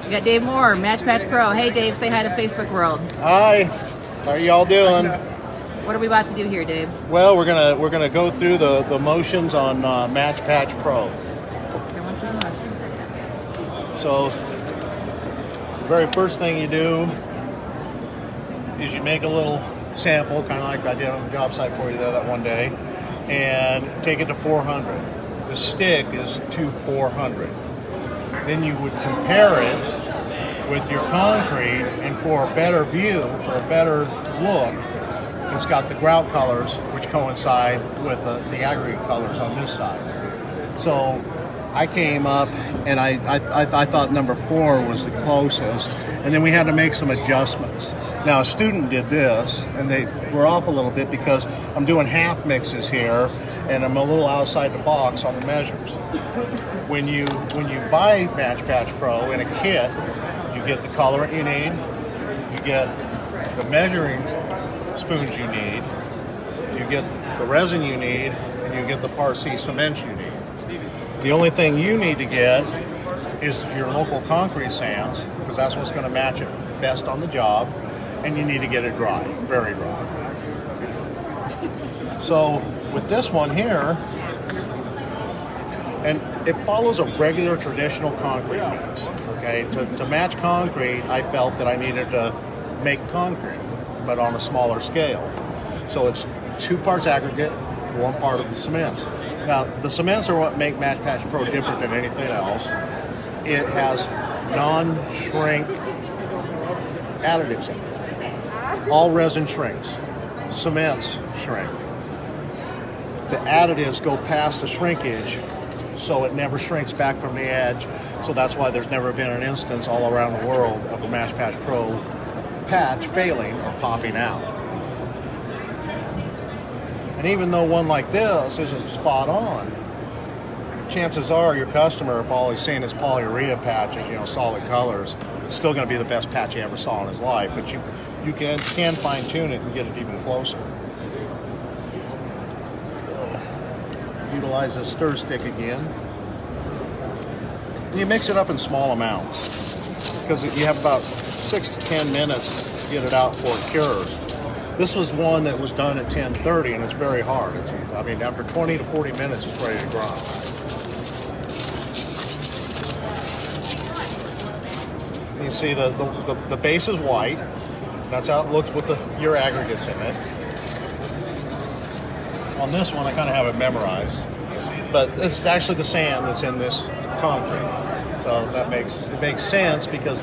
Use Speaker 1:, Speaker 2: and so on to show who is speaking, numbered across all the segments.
Speaker 1: We got Dave Moore, Match Pro. Hey Dave, say hi to Facebook world.
Speaker 2: Hi, how are y'all doing?
Speaker 1: What are we about to do here, Dave?
Speaker 2: Well, we're gonna go through the motions on Match Pro. So, the very first thing you do is you make a little sample, kind of like I did on the job site for you there that one day, and take it to 400. The stick is to 400. Then you would compare it with your concrete, and for a better view, for a better look, it's got the grout colors which coincide with the aggregate colors on this side. So I came up and I thought number 4 was the closest, and then we had to make some adjustments. Now a student did this, and they were off a little bit because I'm doing half mixes here, and I'm a little outside the box on the measures. When you buy Match Pro in a kit, you get the colorant you need, you get the measuring spoons you need, you get the resin you need, and you get the Par C cement you need. The only thing you need to get is your local concrete sands, because that's what's going to match it best on the job, and you need to get it dry, very dry. So with this one here, and it follows a regular traditional concrete mix. Okay, to match concrete, I felt that I needed to make concrete, but on a smaller scale. So it's 2 parts aggregate, 1 part of the cements. Now, the cements are what make Match Pro different than anything else. It has non-shrink additives in it. All resin shrinks. Cements shrink. The additives go past the shrinkage, so it never shrinks back from the edge. So that's why there's never been an instance all around the world of a Match Pro patch failing or popping out. And even though one like this isn't spot on, chances are your customer, if all he's seen is polyurea patches, solid colors, it's still going to be the best patch he ever saw in his life. But you can fine tune it and get it even closer. Utilize this stir stick again. And you mix it up in small amounts because you have about 6 to 10 minutes to get it out before it cures. This was one that was done at 10:30, and it's very hard. After 20 to 40 minutes, it's ready to grind. And you see the base is white. That's how it looks with your aggregates in it. On this one, I kind of have it memorized, but this is actually the sand that's in this concrete. So it makes sense because,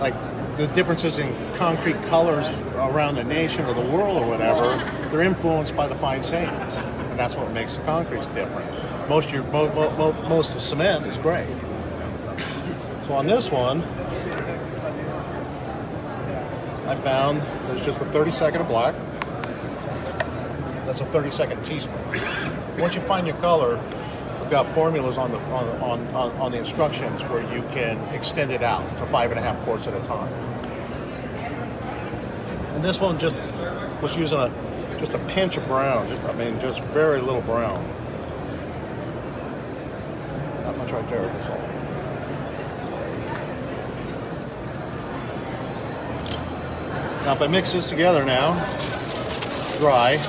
Speaker 2: like, the differences in concrete colors around the nation or the world or whatever, they're influenced by the fine sands, and that's what makes the concretes different. Most of the cement is gray. So on this one, I found there's just a 30-second of black. That's a 30-second teaspoon. Once you find your color, we've got formulas on the instructions where you can extend it out to 5.5 quarts at a time. And this one just was using just a pinch of brown, just very little brown. Not much right there. That's all. Now, if I mix this together now, dry.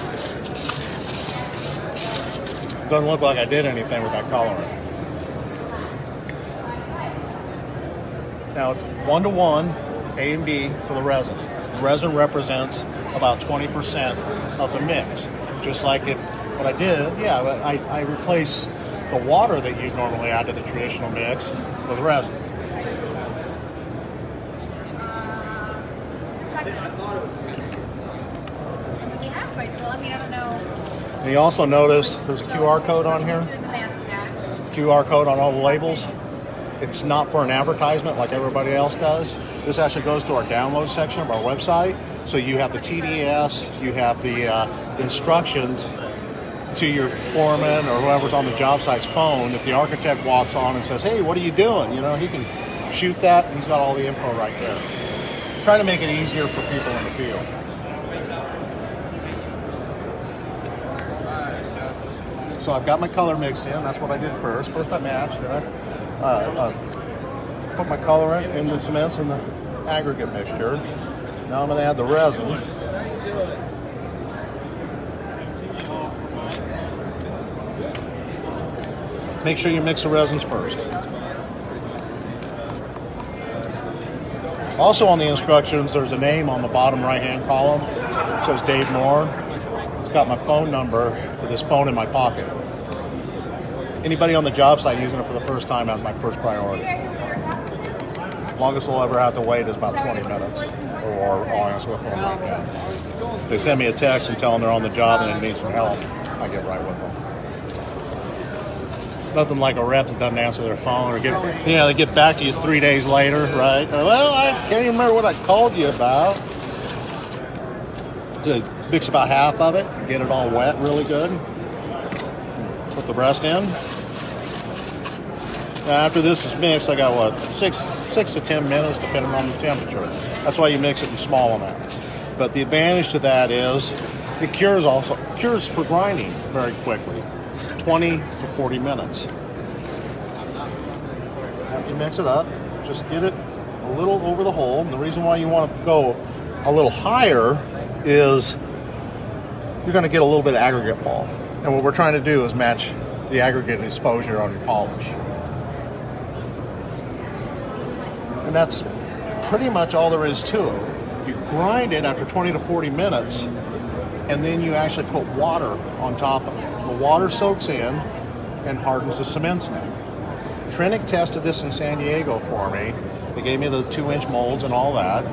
Speaker 2: Doesn't look like I did anything with that colorant. Now it's 1-to-1, A and B for the resin. The resin represents about 20% of the mix. Just like what I did, I replaced the water that you'd normally add to the traditional mix with resin. And you also notice there's a QR code on here. QR code on all the labels. It's not for an advertisement like everybody else does. This actually goes to our download section of our website. So you have the TDS, you have the instructions to your foreman or whoever's on the job site's phone. If the architect walks on and says, "Hey, what are you doing?" He can shoot that, and he's got all the info right there. Trying to make it easier for people in the field. So I've got my color mixed in. That's what I did first. First I matched, then I put my colorant in the cements and the aggregate mixture. Now I'm going to add the resins. Make sure you mix the resins first. Also on the instructions, there's a name on the bottom right-hand column. It says Dave Moore. It's got my phone number to this phone in my pocket. Anybody on the job site using it for the first time has my first priority. Longest they'll ever have to wait is about 20 minutes, or I'll answer the phone like that. They send me a text and tell them they're on the job and they need some help. I get right with them. Nothing like a rep that doesn't answer their phone or they get back to you 3 days later, right? Well, I can't even remember what I called you about. To mix about half of it, get it all wet really good. Put the breast in. Now after this is mixed, I got what, 6 to 10 minutes depending on the temperature. That's why you mix it in small amounts. But the advantage to that is it cures for grinding very quickly. 20 to 40 minutes. After you mix it up, just get it a little over the hole. And the reason why you want to go a little higher is you're going to get a little bit of aggregate fall. And what we're trying to do is match the aggregate exposure on your polish. And that's pretty much all there is to it. You grind it after 20 to 40 minutes, and then you actually put water on top of it. The water soaks in and hardens the cements now. Trinic tested this in San Diego for me. They gave me the 2-inch molds and all that.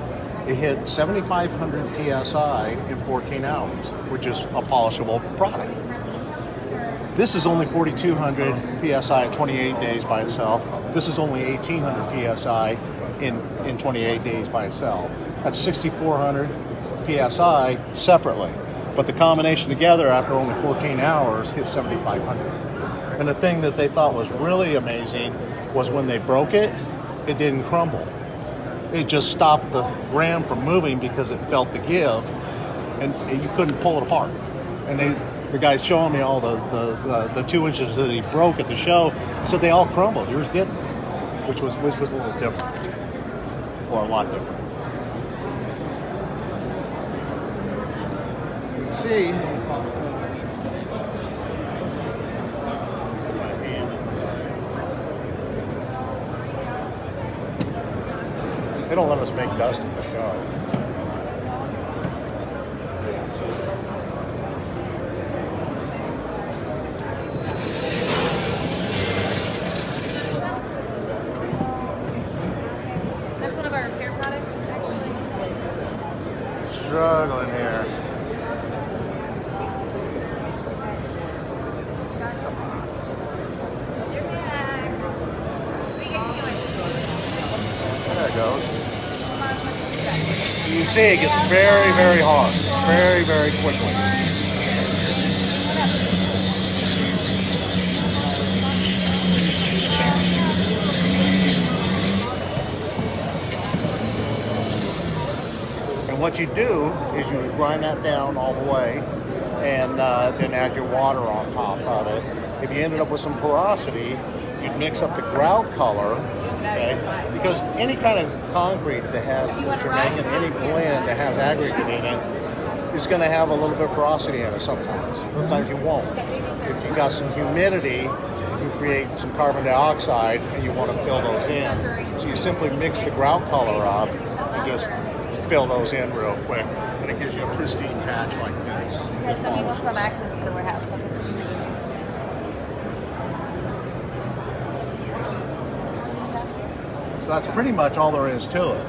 Speaker 2: It hit 7,500 PSI in 14 hours, which is a polishable product. This is only 4,200 PSI at 28 days by itself. This is only 1,800 PSI in 28 days by itself. That's 6,400 PSI separately. But the combination together after only 14 hours hit 7,500. And the thing that they thought was really amazing was when they broke it, it didn't crumble. It just stopped the ram from moving because it felt the give, and you couldn't pull it apart. And the guy's showing me all the 2 inches that he broke at the show, said they all crumbled. Yours didn't, which was a little different, or a lot different. You can see they don't let us make dust at the show.
Speaker 1: That's one of our repair products, actually.
Speaker 2: Struggling here.
Speaker 1: You're back. What are you guys doing?
Speaker 2: There it goes. You can see it gets very, very hard, very, very quickly. And what you do is you grind that down all the way and then add your water on top of it. If you ended up with some porosity, you'd mix up the grout color. Okay? Because any kind of concrete that you're making, any blend that has aggregate in it, is going to have a little bit of porosity in it sometimes. Sometimes you won't. If you've got some humidity, you can create some carbon dioxide and you want to fill those in. So you simply mix the grout color up and just fill those in real quick, and it gives you a pristine patch like this.
Speaker 1: Because some people still have access to the warehouse, so there's
Speaker 2: So that's pretty much all there is to it.